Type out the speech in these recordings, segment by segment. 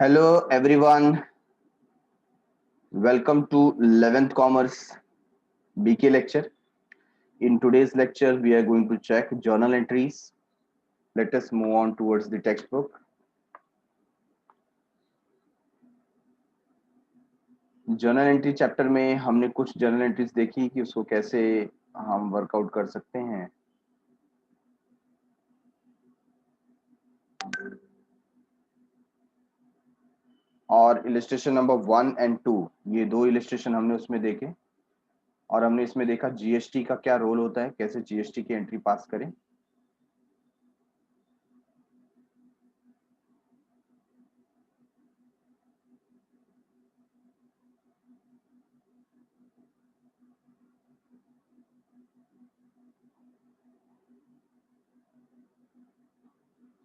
Hello everyone, welcome to 11th Commerce BK lecture. In today's lecture, we are going to check journal entries. Let us move on towards the textbook. Journal entry chapter में हमने कुछ journal entries देखी कि उसको कैसे हम workout कर सकते हैं। और इलिस्ट्रेशन नंबर 1 एंड 2 ये दो इलिस्ट्रेशन हमने उसमें देखे और हमने इसमें देखा जीएसटी का क्या रोल होता है, कैसे जीएसटी की एंट्री पास करें।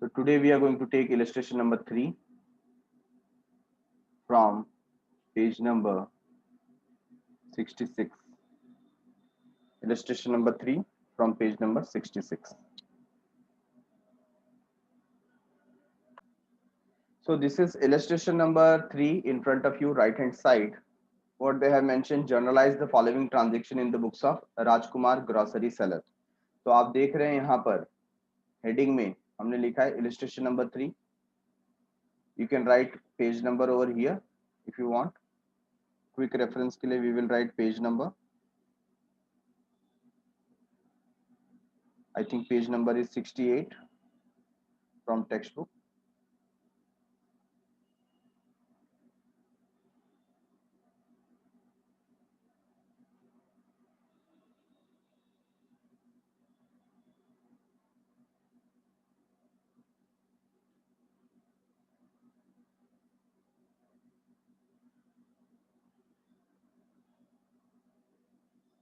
So today we are going to take illustration number 3 from page number 66. Illustration number 3 from page number 66. So this is illustration number 3 in front of you, right hand side. What they have mentioned, journalize the following transaction in the books of Rajkumar grocery seller. तो आप देख रहे हैं यहाँ पर heading में हमने लिखा है illustration number 3. You can write page number over here if you want. Quick reference के लिए we will write page number. I think page number is 68 from textbook.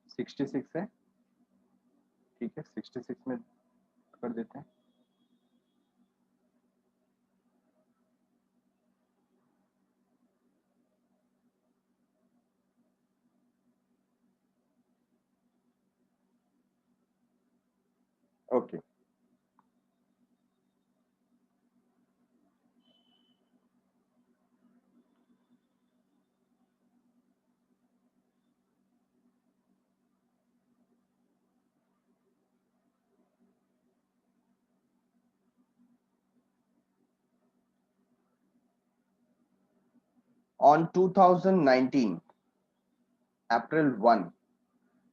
Sixty six है, ठीक है, 66 में कर देते हैं। ओके, ऑन 2019 अप्रैल 1,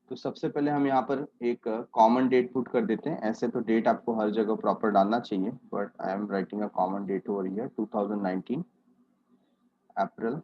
तो सबसे पहले हम यहाँ पर एक कॉमन डेट पुट कर देते हैं। ऐसे तो डेट आपको हर जगह प्रॉपर डालना चाहिए, but I am writing a common date over here 2019 April.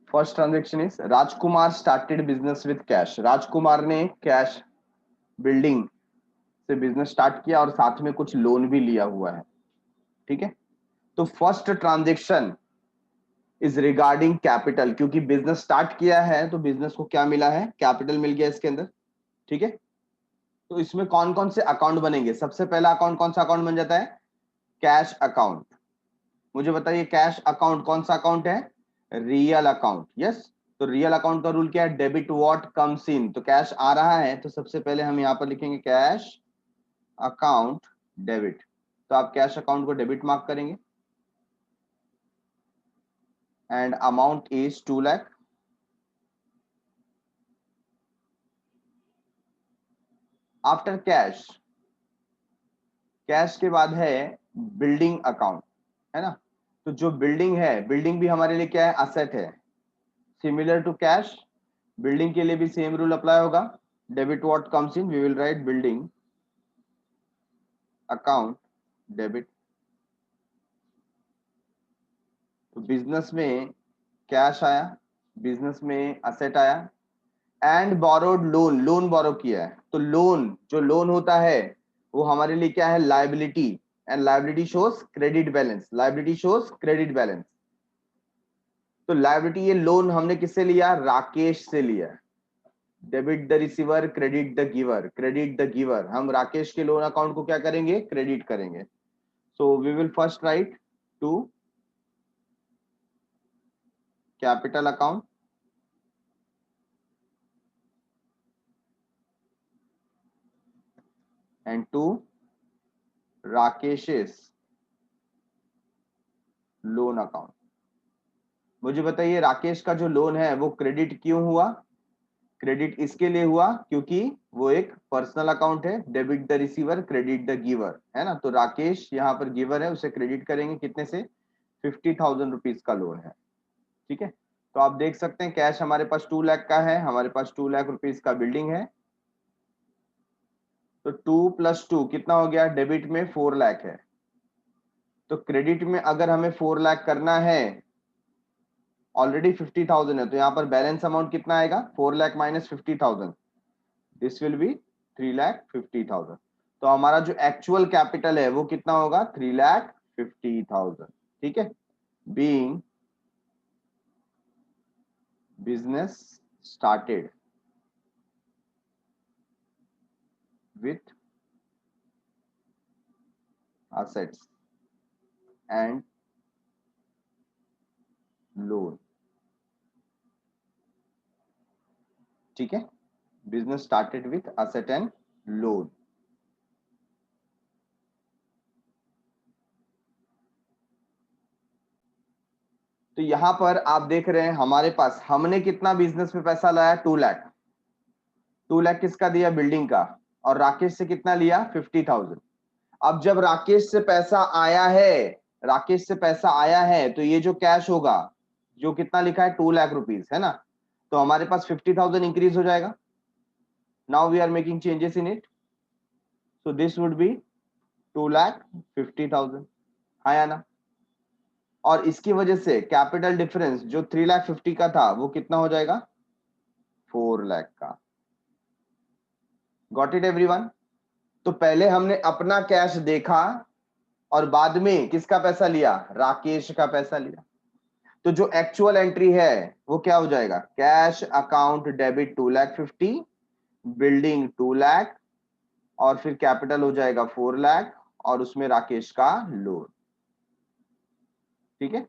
First transaction is Rajkumar started business with cash. Rajkumar ने कैश बिल्डिंग से बिजनेस स्टार्ट किया और साथ में कुछ लोन भी लिया हुआ है, ठीक है। तो first transaction is regarding capital, क्योंकि बिजनेस स्टार्ट किया है तो बिजनेस को क्या मिला है, कैपिटल मिल गया इसके अंदर, ठीक है। तो इसमें कौन कौन से अकाउंट बनेंगे? सबसे पहला अकाउंट कौन सा अकाउंट बन जाता है? Cash account. मुझे बताइए कैश अकाउंट कौन सा अकाउंट है? Real account, yes. तो रियल अकाउंट का रूल क्या है? डेबिट व्हाट कम्स इन। तो कैश आ रहा है तो सबसे पहले हम यहाँ पर लिखेंगे कैश अकाउंट डेबिट। तो आप कैश अकाउंट को डेबिट मार्क करेंगे and amount is 2 lakh. After cash, cash के बाद है बिल्डिंग अकाउंट, है ना। तो जो बिल्डिंग है, बिल्डिंग भी हमारे लिए क्या है? असेट है। सिमिलर टू कैश, बिल्डिंग के लिए भी सेम रूल अप्लाई होगा। Debit what comes in, we will write building account debit. तो बिजनेस में कैश आया, बिजनेस में असेट आया, and borrowed loan, loan borrow किया है। तो लोन, जो लोन होता है वो हमारे लिए क्या है, liability, and liability shows credit balance, liability shows credit balance. तो लाइबिलिटी, ये लोन हमने किससे लिया, राकेश से लिया। Debit the receiver, credit the giver, credit the giver, हम राकेश के लोन अकाउंट को क्या करेंगे, क्रेडिट करेंगे। So we will first write to capital account and to Rakesh's loan account. मुझे बताइए, राकेश का जो लोन है वो क्रेडिट क्यों हुआ? क्रेडिट इसके लिए हुआ क्योंकि वो एक पर्सनल अकाउंट है, debit the receiver, credit the giver, है ना। तो राकेश यहाँ पर गिवर है, उसे क्रेडिट करेंगे कितने से, 50,000 रुपीज का लोन है। ठीक है, तो आप देख सकते हैं कैश हमारे पास 2 लाख का है, हमारे पास 2 लाख रुपीज का बिल्डिंग है। तो 2 + 2 कितना हो गया, डेबिट में 4 लाख है। तो क्रेडिट में अगर हमें 4 लाख करना है, ऑलरेडी 50,000 है, तो यहाँ पर बैलेंस अमाउंट कितना आएगा, 4 lakh minus 50,000, this will be 3,50,000। तो हमारा जो एक्चुअल कैपिटल है वो कितना होगा, 3,50,000। ठीक है, being business started with assets and loan। ठीक है, business started with asset and loan. तो यहां पर आप देख रहे हैं हमारे पास, हमने कितना बिजनेस में पैसा लाया, 2 लाख। 2 लाख किसका दिया, बिल्डिंग का, और राकेश से कितना लिया, 50,000। अब जब राकेश से पैसा आया है, राकेश से पैसा आया है, तो ये जो कैश होगा, जो कितना लिखा है, 2 लाख रुपीज, है ना। तो हमारे पास 50,000 इंक्रीज हो जाएगा। Now we are making changes in it, so this would be 2,50,000, आया ना। और इसकी वजह से कैपिटल डिफरेंस जो 3,50,000 का था वो कितना हो जाएगा, 4 लाख का। Got it everyone? तो पहले हमने अपना कैश देखा और बाद में किसका पैसा लिया, राकेश का पैसा लिया। तो जो एक्चुअल एंट्री है वो क्या हो जाएगा, cash account debit 2,50,000, building 2 lakh, और फिर कैपिटल हो जाएगा 4 लाख, और उसमें राकेश का लोन। ठीक है,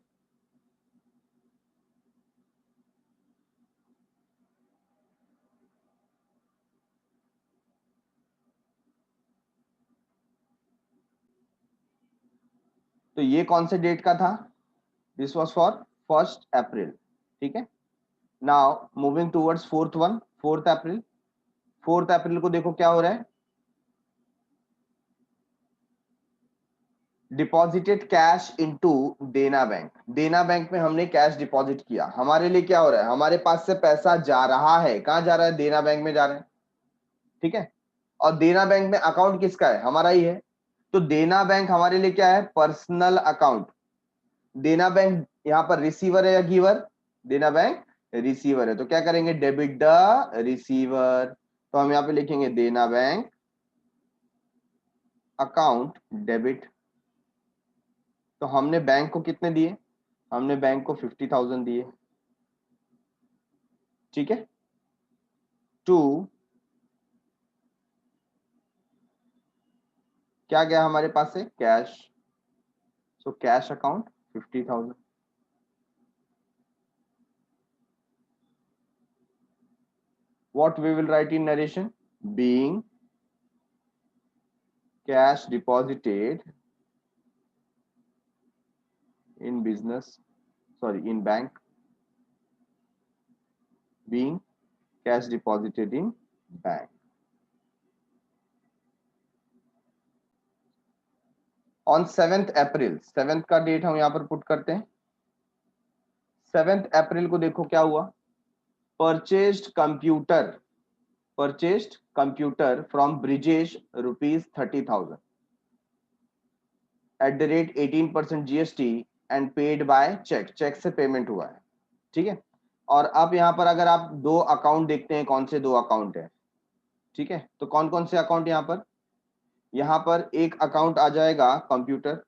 तो ये कौन से डेट का था, दिस वॉज फॉर 1 अप्रैल। ठीक है, now moving towards fourth one, 4 अप्रैल। 4 अप्रैल को देखो क्या हो रहा है, डिपॉजिटेड कैश इनटू देना बैंक। देना बैंक में हमने कैश डिपॉजिट किया, हमारे लिए क्या हो रहा है, हमारे पास से पैसा जा रहा है, कहां जा रहा है, देना बैंक में जा रहा है। ठीक है, और देना बैंक में अकाउंट किसका है, हमारा ही है। तो देना बैंक हमारे लिए क्या है, पर्सनल अकाउंट। देना बैंक यहाँ पर रिसीवर है या गिवर, देना बैंक रिसीवर है, तो क्या करेंगे, डेबिट द रिसीवर। तो हम यहाँ पे लिखेंगे देना बैंक अकाउंट डेबिट। तो हमने बैंक को कितने दिए, हमने बैंक को 50,000 दिए। ठीक है, टू क्या गया हमारे पास से, cash. So cash account 50,000। what we will write in narration, being cash deposited in business, sorry, in bank, being cash deposited in bank on 7th April. 7th का डेट हम यहाँ पर पुट करते हैं। 7th अप्रैल को देखो क्या हुआ, purchased computer, purchased computer from Brijesh rupees 30,000। 18% GST and paid by cheque, cheque से पेमेंट हुआ है, ठीक है। और अब यहाँ पर अगर आप दो अकाउंट देखते हैं, कौन से दो अकाउंट है, ठीक है, तो कौन कौन से अकाउंट यहाँ पर एक अकाउंट आ जाएगा कंप्यूटर,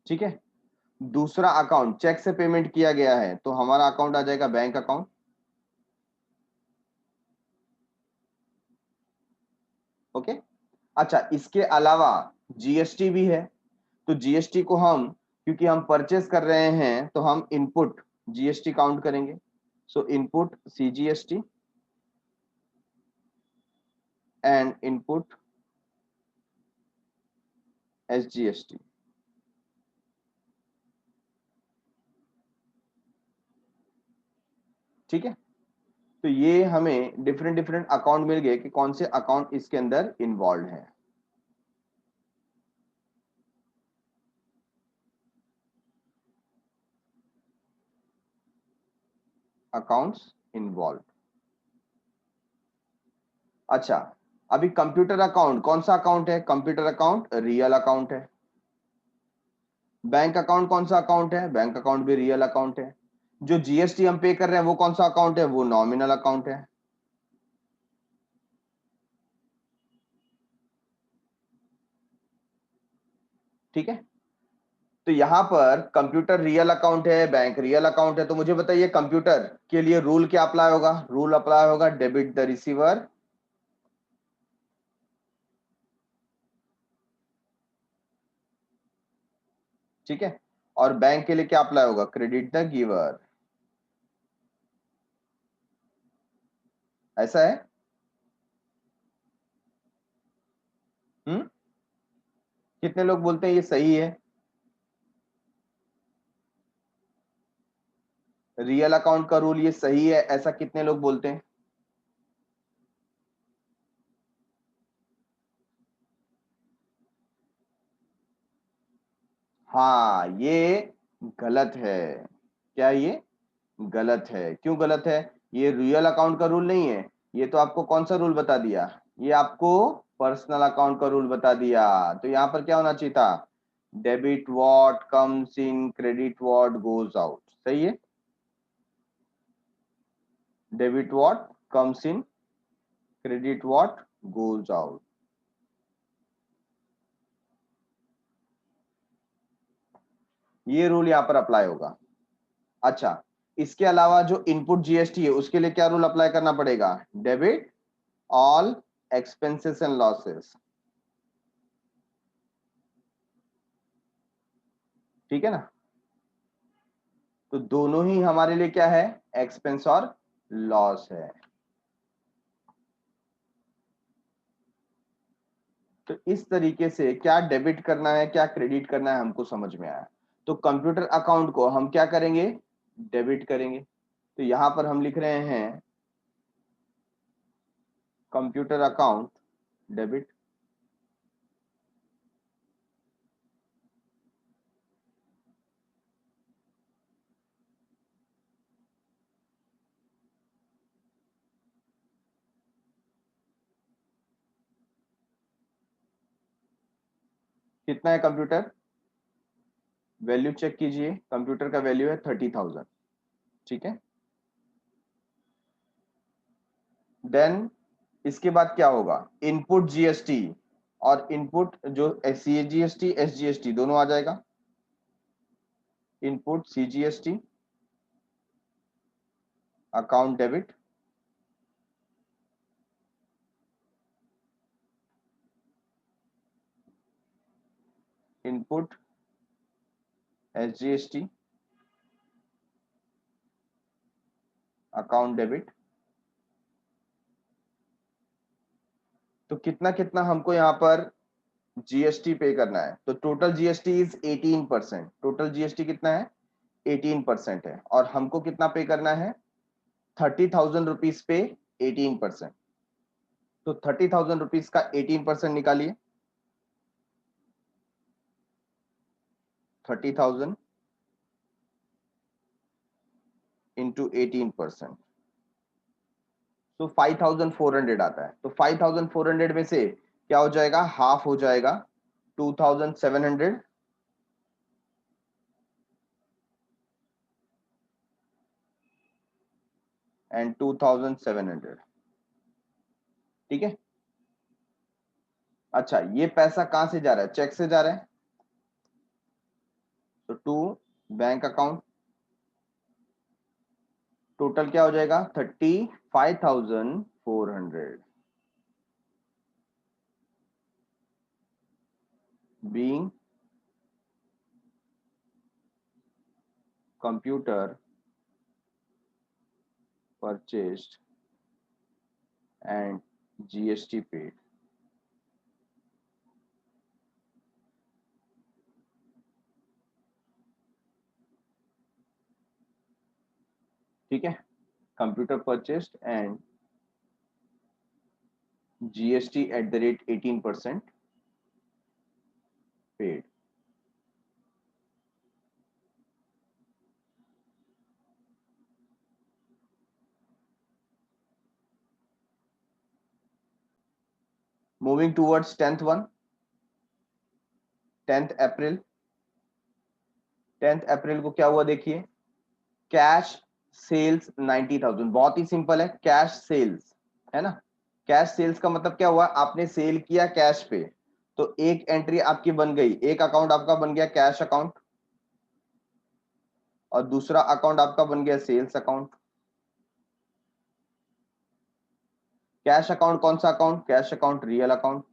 ठीक है। दूसरा अकाउंट चेक से पेमेंट किया गया है, तो हमारा अकाउंट आ जाएगा बैंक अकाउंट, ओके। अच्छा, इसके अलावा जीएसटी भी है, तो जीएसटी को हम, क्योंकि हम परचेस कर रहे हैं, तो हम इनपुट जीएसटी काउंट करेंगे। सो input CGST and input SGST, ठीक है। तो ये हमें डिफरेंट डिफरेंट अकाउंट मिल गए कि कौन से अकाउंट इसके अंदर इन्वॉल्व है। Accounts involve. अच्छा, अभी कंप्यूटर अकाउंट कौन सा अकाउंट है? कंप्यूटर अकाउंट रियल अकाउंट है। बैंक अकाउंट कौन सा अकाउंट है? बैंक अकाउंट भी रियल अकाउंट है। जो जीएसटी हम पे कर रहे हैं वो कौन सा अकाउंट है? वो नॉमिनल अकाउंट है, ठीक है। तो यहां पर कंप्यूटर रियल अकाउंट है, बैंक रियल अकाउंट है, तो मुझे बताइए कंप्यूटर के लिए रूल क्या अप्लाई होगा? रूल अप्लाई होगा डेबिट द रिसीवर, ठीक है। और बैंक के लिए क्या अप्लाई होगा? Credit the giver. ऐसा है। हम्म, कितने लोग बोलते हैं ये सही है? रियल अकाउंट का रूल ये सही है, ऐसा कितने लोग बोलते हैं? हाँ, ये गलत है। क्या ये गलत है? क्यों गलत है? ये रियल अकाउंट का रूल नहीं है। ये तो आपको कौन सा रूल बता दिया? ये आपको पर्सनल अकाउंट का रूल बता दिया। तो यहाँ पर क्या होना चाहिए था? Debit what comes in, credit what goes out, सही है। Debit what comes in, credit what goes out. ये रूल यहाँ पर अप्लाई होगा। अच्छा, इसके अलावा जो इनपुट जीएसटी है उसके लिए क्या रूल अप्लाई करना पड़ेगा? Debit all expenses and losses, ठीक है ना। तो दोनों ही हमारे लिए क्या है? एक्सपेंस और लॉस है। तो इस तरीके से क्या डेबिट करना है, क्या क्रेडिट करना है, हमको समझ में आया। तो कंप्यूटर अकाउंट को हम क्या करेंगे? डेबिट करेंगे। तो यहां पर हम लिख रहे हैं कंप्यूटर अकाउंट डेबिट। कितना है कंप्यूटर? वैल्यू चेक कीजिए, कंप्यूटर का वैल्यू है 30,000, ठीक है। देन इसके बाद क्या होगा? इनपुट जीएसटी और इनपुट जो सीजीएसटी एसजीएसटी दोनों आ जाएगा। Input CGST account debit, input SGST account debit. तो कितना कितना हमको यहाँ पर जीएसटी पे करना है? तो total GST is 18%। Total GST कितना है? 18% है। और हमको कितना पे करना है? 30,000 रुपीज पे 18%। तो 30,000 रुपीज का 18% निकालिए। 30,000 इंटू 18%, तो 5,400 आता है। तो 5,400 में से क्या हो जाएगा? हाफ हो जाएगा, 2700 एंड 2700। ठीक है। अच्छा, ये पैसा कहां से जा रहा है? चेक से जा रहा है, तो टू बैंक अकाउंट। टोटल क्या हो जाएगा? 35,400 being computer purchased and GST paid। ठीक है, computer purchased and GST at the rate 18% paid। Moving towards 10th one, 10th April. 10th अप्रैल को क्या हुआ देखिए, कैश सेल्स 90,000। बहुत ही सिंपल है, कैश सेल्स है ना। कैश सेल्स का मतलब क्या हुआ? आपने सेल किया कैश पे, तो एक एंट्री आपकी बन गई, एक अकाउंट आपका बन गया कैश अकाउंट, और दूसरा अकाउंट आपका बन गया सेल्स अकाउंट। कैश अकाउंट कौन सा account? Cash account real account.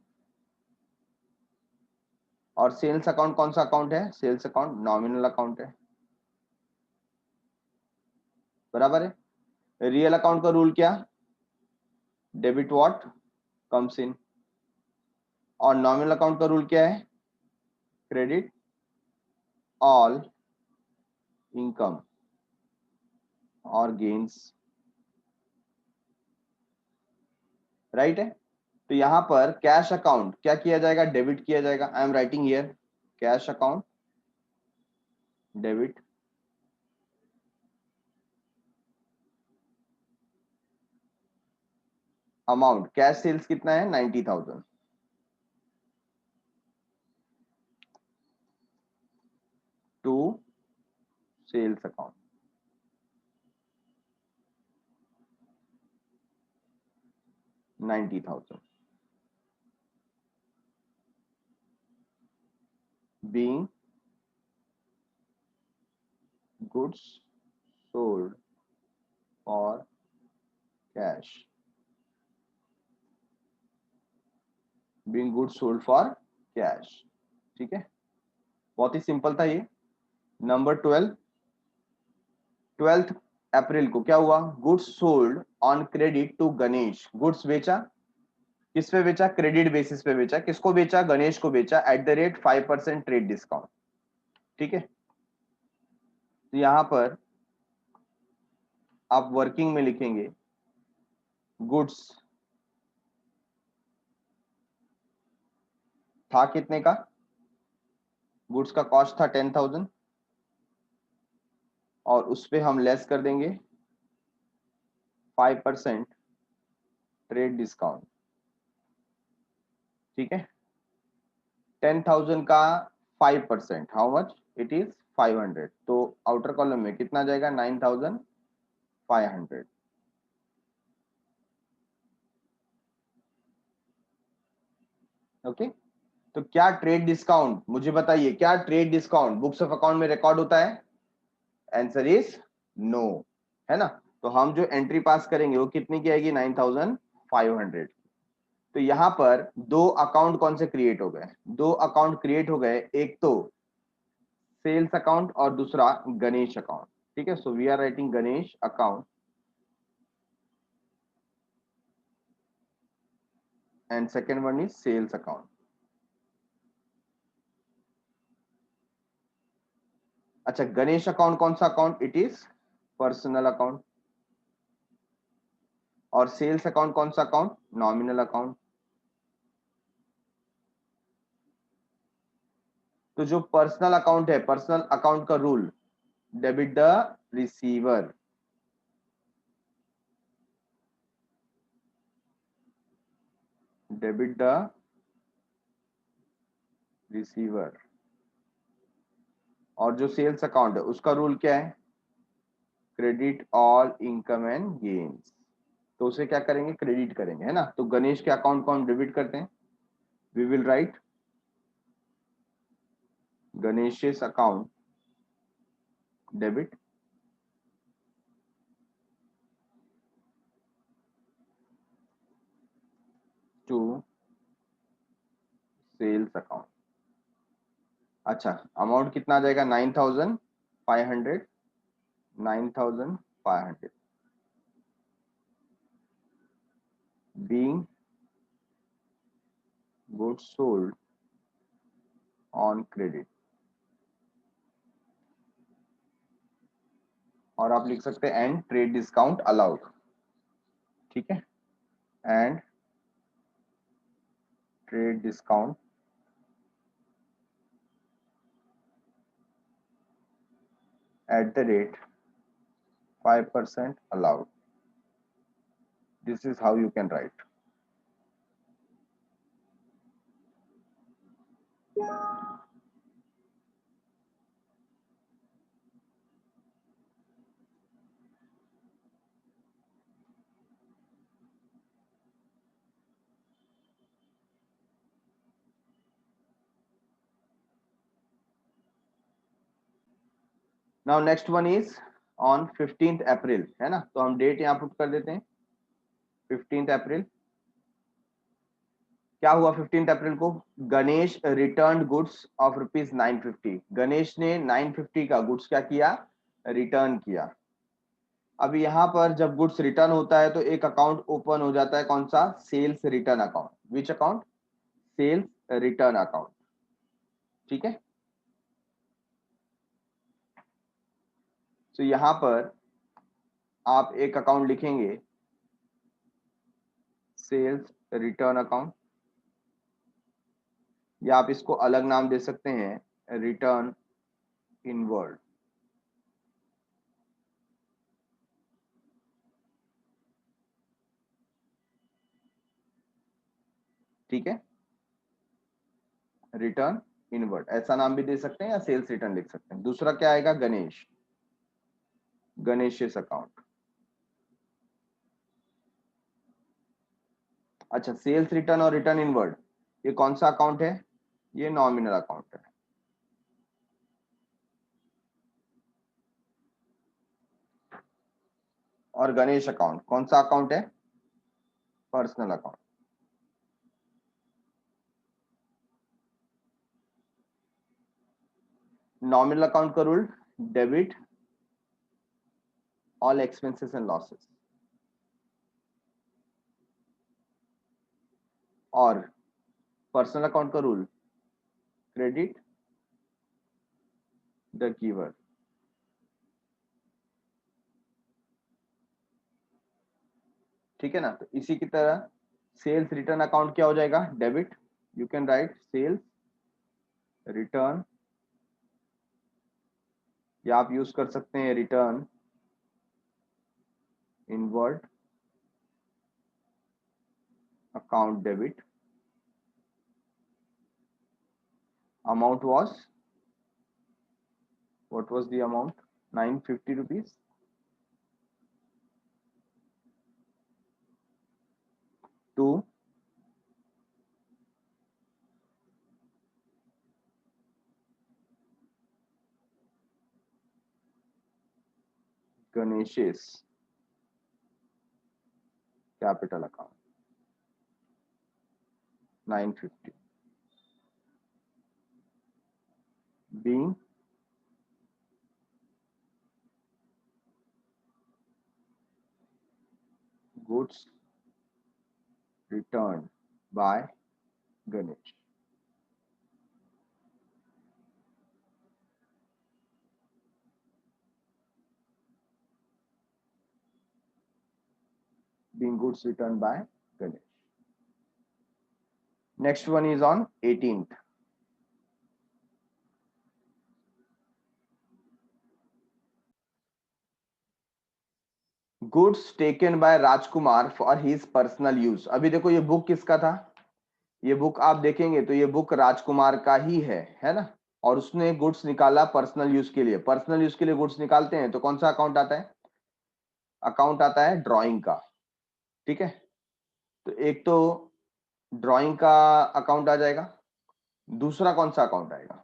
और सेल्स अकाउंट कौन सा अकाउंट है? सेल्स अकाउंट नॉमिनल अकाउंट है। बराबर है। रियल अकाउंट का रूल क्या? डेबिट व्हाट कम्स इन। और नॉमिनल अकाउंट का रूल क्या है? क्रेडिट ऑल इनकम और गेन्स। राइट है। तो यहां पर कैश अकाउंट क्या किया जाएगा? डेबिट किया जाएगा। I am writing here cash account debit. Amount cash sales कितना है? 90,000। To sales account 90,000 being goods sold for cash। being goods sold for cash। ठीक है, बहुत ही सिंपल था ये। नंबर 12, 12th अप्रैल को क्या हुआ? Goods sold on credit to Ganesh. Goods बेचा, किस पे बेचा? क्रेडिट बेसिस पे बेचा। किसको बेचा? गणेश को बेचा at the rate 5% trade discount. ठीक है, तो यहां पर आप वर्किंग में लिखेंगे गुड्स था कितने का? गुड्स का कॉस्ट था 10,000 और उस पे हम लेस कर देंगे 5% ट्रेड डिस्काउंट। ठीक है, 10,000 का 5%, हाउ मच? It is 500। तो आउटर कॉलम में कितना जाएगा? 9,500। ओके, तो क्या ट्रेड डिस्काउंट, मुझे बताइए, क्या trade discount books of account में रिकॉर्ड होता है? आंसर इज नो, है ना। तो हम जो एंट्री पास करेंगे वो कितनी की आएगी? 9,500। तो यहां पर दो अकाउंट कौन से क्रिएट हो गए? दो अकाउंट क्रिएट हो गए, एक तो सेल्स अकाउंट और दूसरा गणेश अकाउंट। ठीक है, so we are writing Ganesh account and second one is sales account. अच्छा, गणेश अकाउंट कौन सा account? It is personal account. और सेल्स अकाउंट कौन सा अकाउंट? Nominal account. तो जो पर्सनल अकाउंट है, पर्सनल अकाउंट का rule, debit the receiver. Debit the receiver. और जो सेल्स अकाउंट है उसका रूल क्या है? Credit all income and gains. तो उसे क्या करेंगे? क्रेडिट करेंगे, है ना। तो गणेश के अकाउंट को हम डेबिट करते हैं। We will write Ganesh's account debit to sales account. अच्छा, अमाउंट कितना आ जाएगा? 9,500। 9,500 being goods sold on credit। और आप लिख सकते हैं एंड ट्रेड डिस्काउंट अलाउड। ठीक है, and trade discount at the rate 5% allowed। This is how you can write। Now next one is on 15th अप्रैल, है ना। तो हम डेट यहाँ पुट कर देते हैं 15th अप्रैल। क्या हुआ 15th अप्रैल को? Ganesh return goods of ₹950। Ganesh ने 950 का गुड्स क्या किया? रिटर्न किया। अब यहाँ पर जब गुड्स रिटर्न होता है तो एक अकाउंट ओपन हो जाता है, कौन सा? Sales return account. Which account? Sales return account. ठीक है, तो यहां पर आप एक अकाउंट लिखेंगे सेल्स रिटर्न अकाउंट, या आप इसको अलग नाम दे सकते हैं रिटर्न इनवर्ड। ठीक है, रिटर्न इनवर्ड ऐसा नाम भी दे सकते हैं या सेल्स रिटर्न लिख सकते हैं। दूसरा क्या आएगा? गणेश, गणेश अकाउंट। अच्छा, सेल्स रिटर्न और रिटर्न इनवर्ड ये कौन सा अकाउंट है? ये नॉमिनल अकाउंट है। और गणेश अकाउंट कौन सा अकाउंट है? Personal account. नॉमिनल अकाउंट का rule debit all expenses and losses. और पर्सनल अकाउंट का रूल क्रेडिट द गिवर। ठीक है ना। तो इसी की तरह सेल्स रिटर्न अकाउंट क्या हो जाएगा? Debit. You can write sales return, या आप यूज कर सकते हैं return inward account debit. Amount was, what was the amount? 950 rupees to Ganesh's capital account 950 being goods returned by Ganesh। Being goods returned by Ganesh। Next one is on 18th। Goods taken by Rajkumar for his personal use. अभी देखो ये book किसका था? ये book आप देखेंगे तो ये बुक राजकुमार का ही है ना। और उसने गुड्स निकाला पर्सनल यूज के लिए। पर्सनल यूज के लिए गुड्स निकालते हैं तो कौन सा अकाउंट आता है? अकाउंट आता है ड्राइंग का। ठीक है, तो एक तो ड्राइंग का अकाउंट आ जाएगा, दूसरा कौन सा अकाउंट आएगा?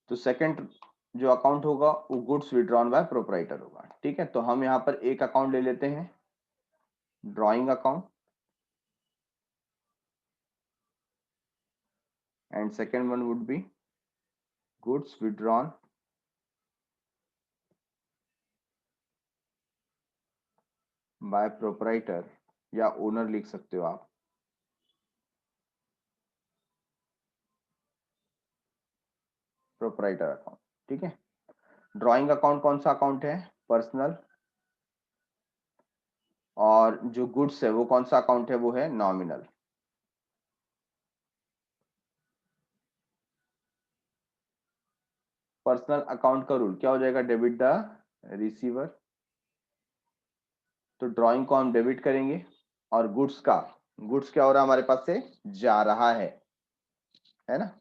तो सेकंड जो अकाउंट होगा वो गुड्स विड्रॉन बाय प्रोपराइटर होगा। ठीक है, तो हम यहाँ पर एक अकाउंट ले लेते हैं, drawing account, and second one would be goods withdrawn bye proprietor, या ओनर लिख सकते हो आप, प्रोपराइटर अकाउंट। ठीक है, ड्राइंग अकाउंट कौन सा अकाउंट है? पर्सनल। और जो गुड्स है वो कौन सा अकाउंट है? वो है नॉमिनल। पर्सनल अकाउंट का रूल क्या हो जाएगा? Debit the receiver. तो ड्राइंग को हम डेबिट करेंगे, और गुड्स का, गुड्स क्या हो रहा है हमारे पास से? जा रहा है ना।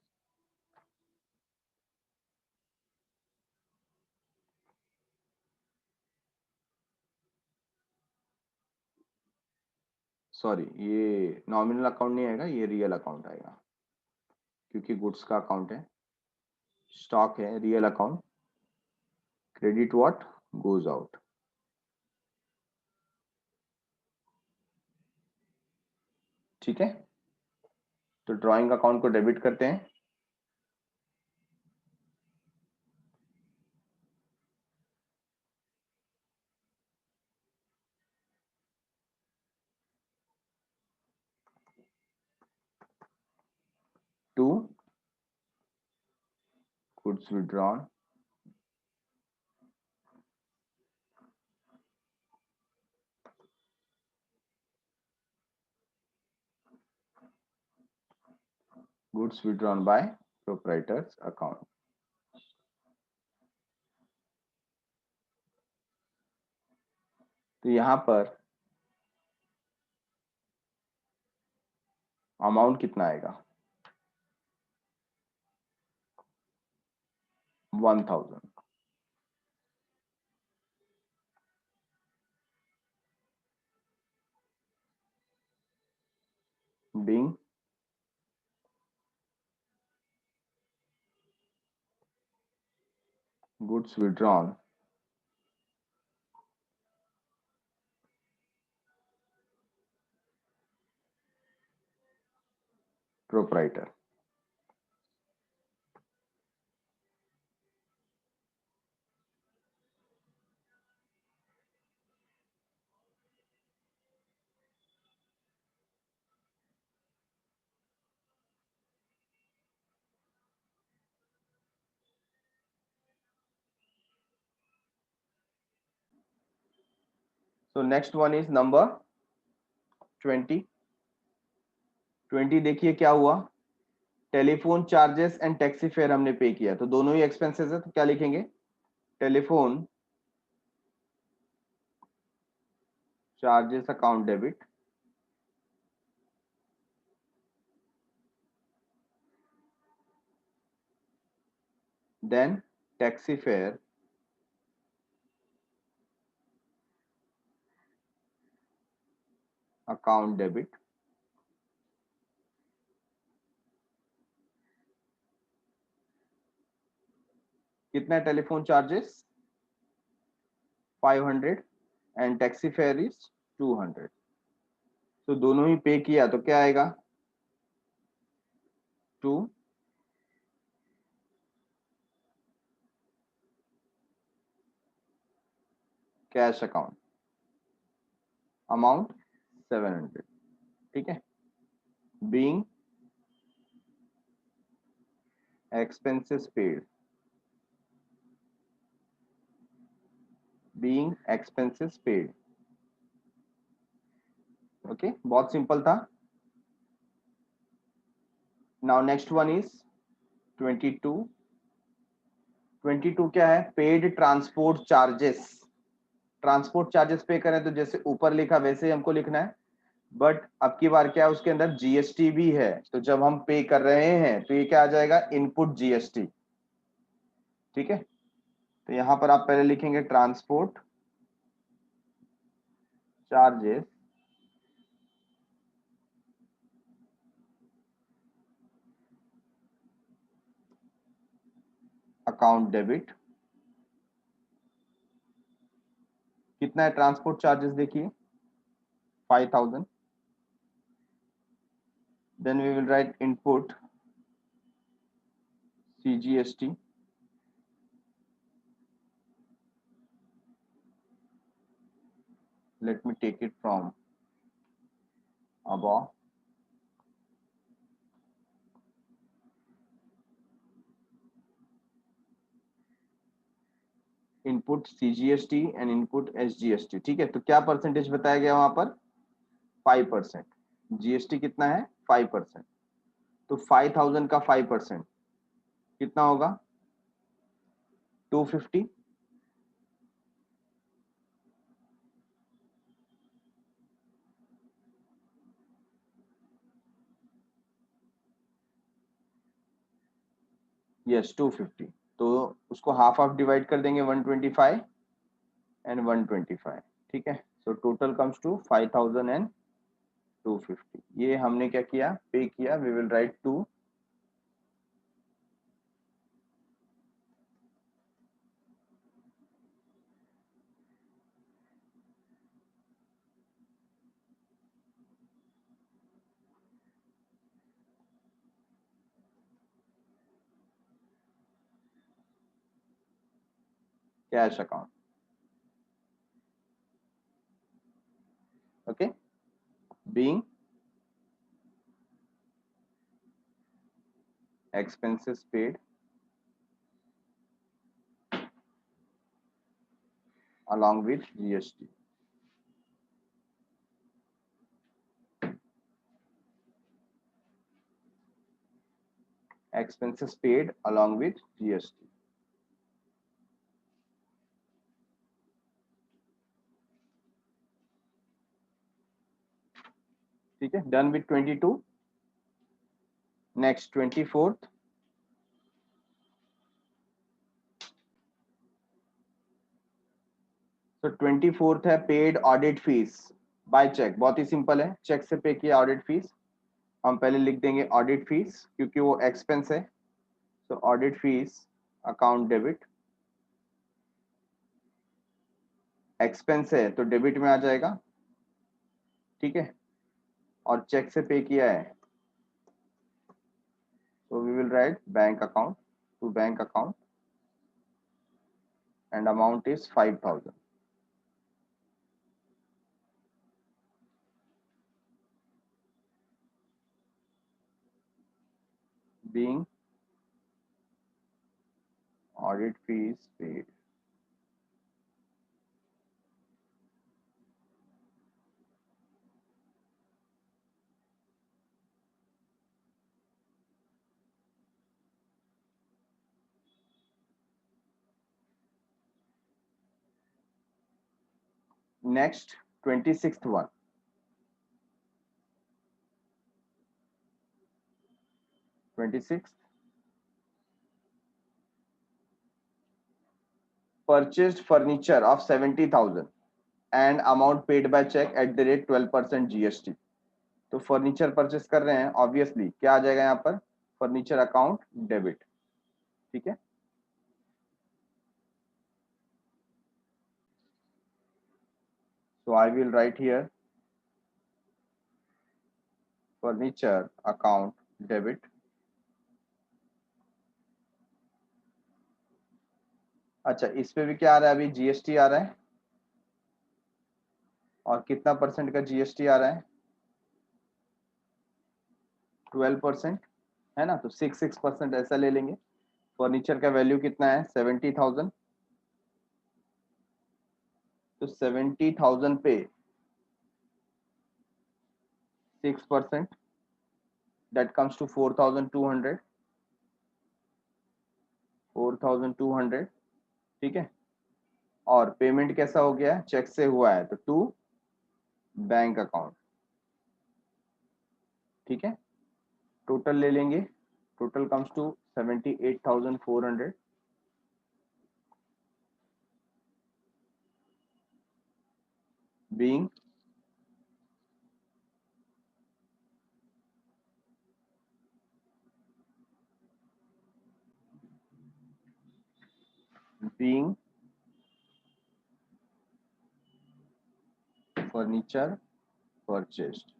सॉरी, ये नॉमिनल अकाउंट नहीं आएगा, ये रियल अकाउंट आएगा, क्योंकि गुड्स का अकाउंट है, स्टॉक है, real account. Credit what goes out. ठीक है, तो ड्राइंग अकाउंट को डेबिट करते हैं, to goods withdrawn goods withdrawn by proprietors account. तो यहां पर अमाउंट कितना आएगा? 1000। being goods withdrawn proprietor। so next one is number 20। 20 देखिए क्या हुआ, telephone charges and taxi fair हमने पे किया, तो दोनों ही एक्सपेंसेस है, तो क्या लिखेंगे? Telephone charges account debit, then taxi fare account debit. कितना telephone charges? 500 and taxi fare is 200। तो दोनों ही पे किया तो क्या आएगा? To cash account, amount 700। ठीक है, being expenses paid, being expenses paid. Okay, बहुत सिंपल था। Now next one is 22। 22 क्या है? Paid transport charges. Transport charges pay करें तो जैसे ऊपर लिखा वैसे ही हमको लिखना है, बट अब की बार क्या है, उसके अंदर जीएसटी भी है। तो जब हम पे कर रहे हैं तो ये क्या आ जाएगा? Input GST. ठीक है, तो यहां पर आप पहले लिखेंगे ट्रांसपोर्ट चार्जेस अकाउंट डेबिट। कितना है ट्रांसपोर्ट चार्जेस? देखिए 5000। Then we will write input CGST. let me take it from above. Input CGST and input SGST. ठीक है, तो क्या परसेंटेज बताया गया वहां पर? 5%। जीएसटी कितना है? 5%। तो 5000 का 5% कितना होगा? 250। यस 250। तो उसको हाफ हाफ डिवाइड कर देंगे, 125 एंड 125। ठीक है, so total comes to 5000 and 250। ये हमने क्या किया? पे किया। We will write to cash account. Okay, being expenses paid along with GST. Expenses paid along with GST. ठीक है, डन विथ 22। Next 24th। तो 24th है paid audit fees by cheque. बहुत ही सिंपल है, चेक से पे किया ऑडिट फीस। हम पहले लिख देंगे ऑडिट फीस क्योंकि वो एक्सपेंस है। तो audit fees account debit. Expense है तो डेबिट में आ जाएगा। ठीक है, और चेक से पे किया है तो we will write bank account to bank account and amount is 5000। being audit fees paid. Next 26th one। 26th purchased furniture of 70,000 and amount paid by check at the rate 12% GST। तो furniture purchase कर रहे हैं, obviously क्या आ जाएगा यहाँ पर? Furniture account debit. ठीक है, so I will write here furniture account debit। अच्छा, इस पे भी क्या आ रहा है? अभी जीएसटी आ रहा है, और कितना परसेंट का जीएसटी आ रहा है? 12%, है ना? तो 6% ऐसा ले लेंगे। फर्नीचर का वैल्यू कितना है? 70,000। तो 70,000 पे 6%, दैट कम्स टू 4,200, 4,200, ठीक है। और पेमेंट कैसा हो गया, चेक से हुआ है तो टू बैंक अकाउंट, ठीक है। टोटल ले लेंगे, total comes to 78,400, being being furniture purchased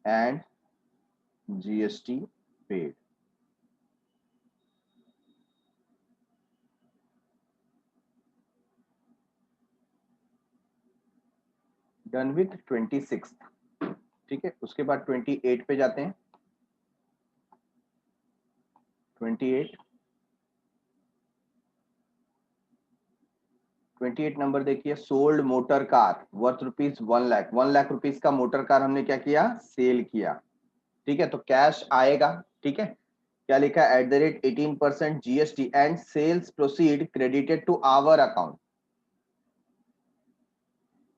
and GST paid. Done with 26, ठीक है। उसके बाद 28 पे जाते हैं। 28, 28 नंबर देखिए, sold motor car worth rupees 1 lakh, 1 lakh rupees का मोटर कार हमने क्या किया, सेल किया, ठीक है। तो कैश आएगा, ठीक है। क्या लिखा है, @18% GST and sales proceed credited to our account.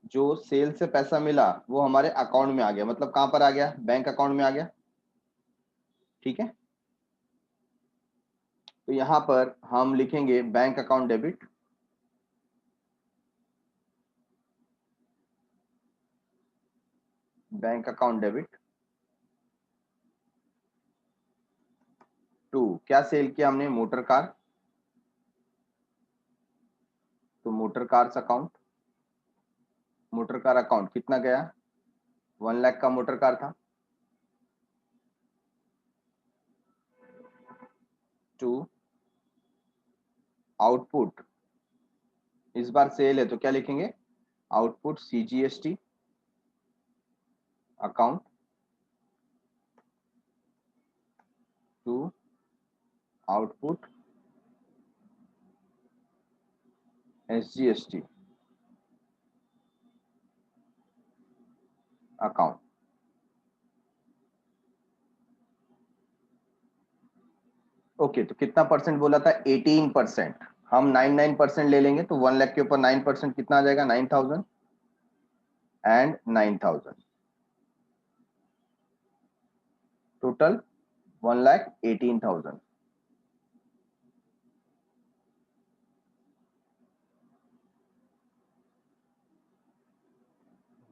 जो सेल से पैसा मिला वो हमारे अकाउंट में आ गया, मतलब कहां पर आ गया, बैंक अकाउंट में आ गया, ठीक है। तो यहां पर हम लिखेंगे bank account debit, bank account debit to, क्या सेल किया हमने, मोटर कार, तो motor cars account, motor car account कितना गया, 1 लाख का मोटर कार था, टू आउटपुट, इस बार सेल है तो क्या लिखेंगे, output CGST account to output SGST account. Okay, तो कितना परसेंट बोला था, 18%। हम 99% ले लेंगे तो 1 लाख के ऊपर 9% कितना आ जाएगा, 9,000 and 9,000, total 1,18,000।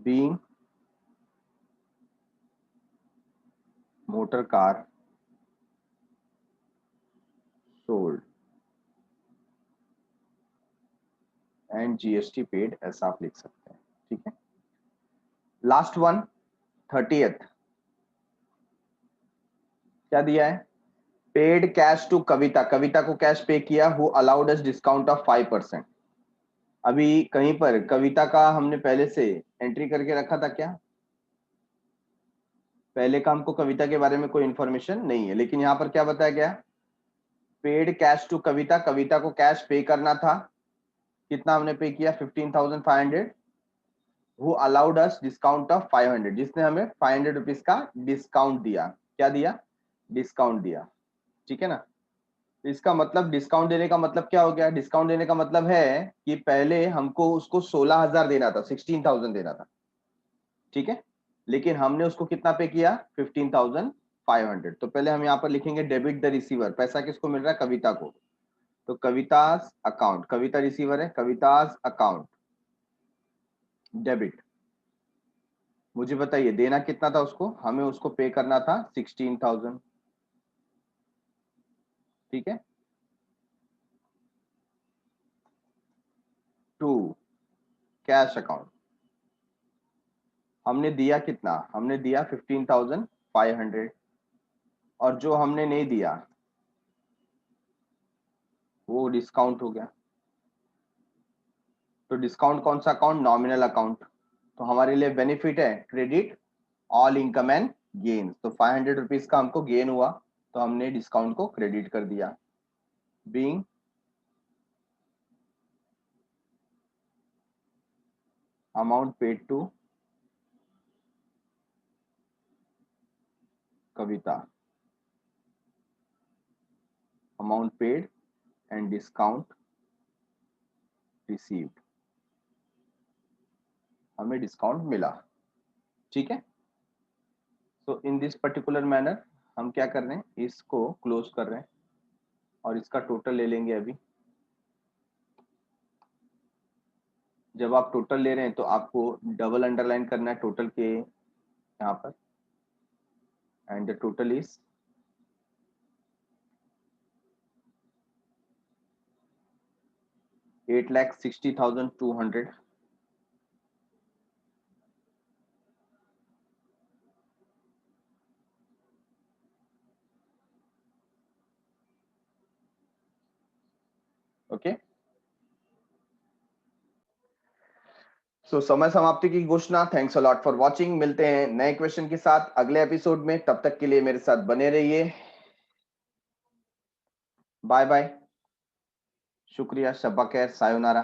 Being motor car sold and GST paid, ऐसा आप लिख सकते हैं, ठीक है। लास्ट वन, 30th, क्या दिया है, पेड कैश टू कविता, कविता को कैश पे किया, who allowed us discount of 5%। अभी कहीं पर कविता का हमने पहले से एंट्री करके रखा था क्या, पहले का हमको कविता के बारे में कोई इंफॉर्मेशन नहीं है, लेकिन यहाँ पर क्या बताया गया, पेड कैश टू कविता, कविता को कैश पे करना था, कितना हमने पे किया, 15,500, who allowed us discount of 500, जिसने हमें 500 रुपीज का डिस्काउंट दिया, क्या दिया, डिस्काउंट दिया, ठीक है ना। तो इसका मतलब डिस्काउंट देने का मतलब क्या हो गया, डिस्काउंट देने का मतलब है कि पहले हमको उसको 16,000 देना था, 16,000 देना था, ठीक है। लेकिन हमने उसको कितना पे किया, 15,500। तो पहले हम यहाँ पर लिखेंगे डेबिट द रिसीवर, पैसा किसको मिल रहा है, कविता को, तो कवितास अकाउंट, कविता रिसीवर है, कवितास अकाउंट डेबिट। मुझे बताइए देना कितना था उसको, हमें उसको पे करना था 16,000, ठीक है। टू कैश अकाउंट, हमने दिया कितना, हमने दिया 15,500, और जो हमने नहीं दिया वो डिस्काउंट हो गया। तो डिस्काउंट कौन सा अकाउंट, नॉमिनल अकाउंट, तो हमारे लिए बेनिफिट है credit all income and gain, तो 500 रुपीज का हमको गेन हुआ तो हमने डिस्काउंट को क्रेडिट कर दिया, being amount paid to Kavita, amount paid and discount received, हमें डिस्काउंट मिला। ठीक है, तो इन दिस पर्टिकुलर मैनर हम क्या कर रहे हैं, इसको क्लोज कर रहे हैं और इसका टोटल ले लेंगे। अभी जब आप टोटल ले रहे हैं तो आपको डबल अंडरलाइन करना है टोटल के यहाँ पर, and the total is 8,60,200। Okay, so समय समाप्ति की घोषणा। Thanks a lot for watching. मिलते हैं नए क्वेश्चन के साथ अगले एपिसोड में, तब तक के लिए मेरे साथ बने रहिए। बाय बाय, शुक्रिया, शब्बा खैर, सायोनारा।